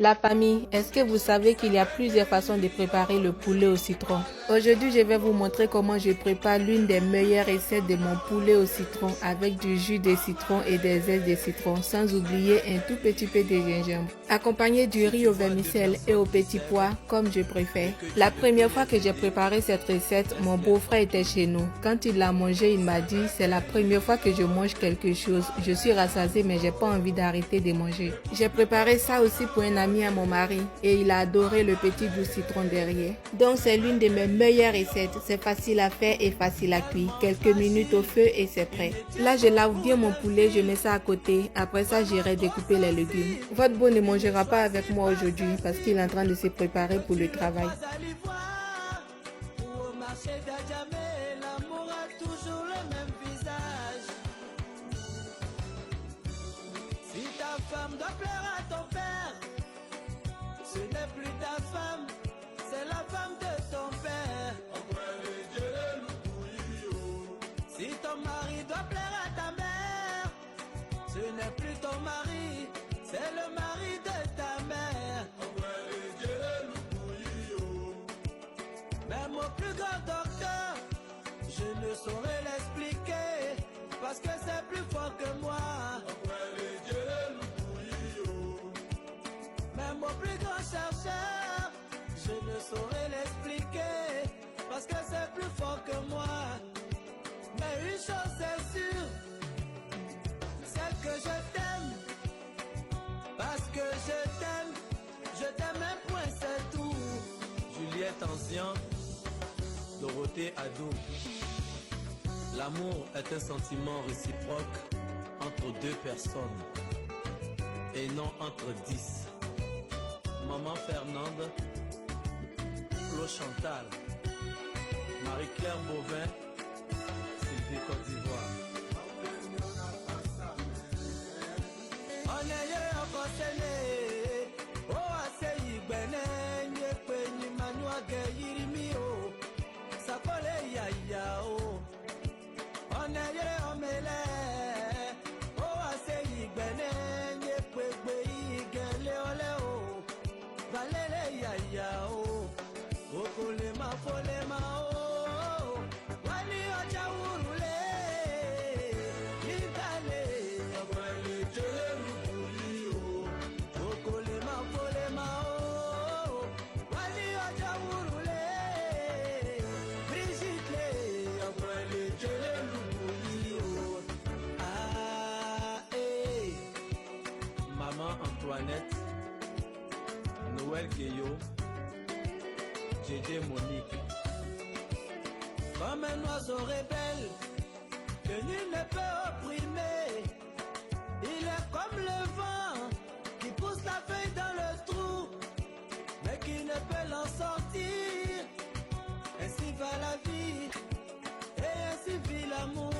La famille, est-ce que vous savez qu'il y a plusieurs façons de préparer le poulet au citron? Aujourd'hui, je vais vous montrer comment je prépare l'une des meilleures recettes de mon poulet au citron avec du jus de citron et des zestes de citron, sans oublier un tout petit peu de gingembre. Accompagné du riz au vermicelle et aux petits pois, comme je préfère. La première fois que j'ai préparé cette recette, mon beau-frère était chez nous. Quand il l'a mangé, il m'a dit, c'est la première fois que je mange quelque chose. Je suis rassasiée, mais j'ai pas envie d'arrêter de manger. J'ai préparé ça aussi pour un ami à mon mari et il a adoré le petit goût citron derrière. Donc c'est l'une de mes meilleures recettes. C'est facile à faire et facile à cuire. Quelques minutes au feu et c'est prêt. Là je lave bien mon poulet, je mets ça à côté. Après ça j'irai découper les légumes. Votre beau ne mangera pas avec moi aujourd'hui parce qu'il est en train de se préparer pour le travail. Si ta femme doit plaire à ton père, ce n'est plus ta femme, c'est la femme de ton père. Si ton mari doit plaire à ta mère, ce n'est plus ton mari, c'est le mari de ta mère. Même au plus grand docteur, je ne saurais l'expliquer, parce que c'est plus fort que moi. Même au plus grand chercheur, je ne saurais l'expliquer, parce que c'est plus fort que moi. Mais une chose est sûre, c'est que je t'aime, parce que je t'aime un point, c'est tout. Juliette Ancien, Dorothée Adou. L'amour est un sentiment réciproque entre deux personnes, et non entre 10. Maman Fernande, Flo Chantal, Marie-Claire Beauvin, Sylvie Côte d'Ivoire. On est encore scellé, oh assez bene, nye penny manua gayirimi oh, ça colle ya oh. On est en mêlée, oh assez bene, nye pepe igele ole oh. Valele ya o, okolema folema o, wali oja urule, nidale, wali jelu kuli o, okolema folema o, wali oja urule, Brigitte, wali jelu kuli o, ah eh, Maman Antoinette. Noël Gueyo, J.J. Monique. Comme un oiseau rebelle, que nul ne peut opprimer. Il est comme le vent, qui pousse la feuille dans le trou, mais qui ne peut l'en sortir. Ainsi va la vie, et ainsi vit l'amour.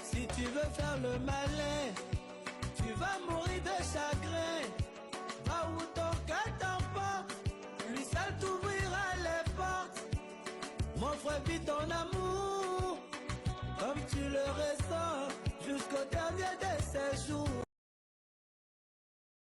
Si tu veux faire le malin, tu vas mourir de chagrin. Va où ton cœur t'emporte, lui seul t'ouvrira les portes. Mon frère, vis ton amour comme tu le ressens jusqu'au dernier de ses jours.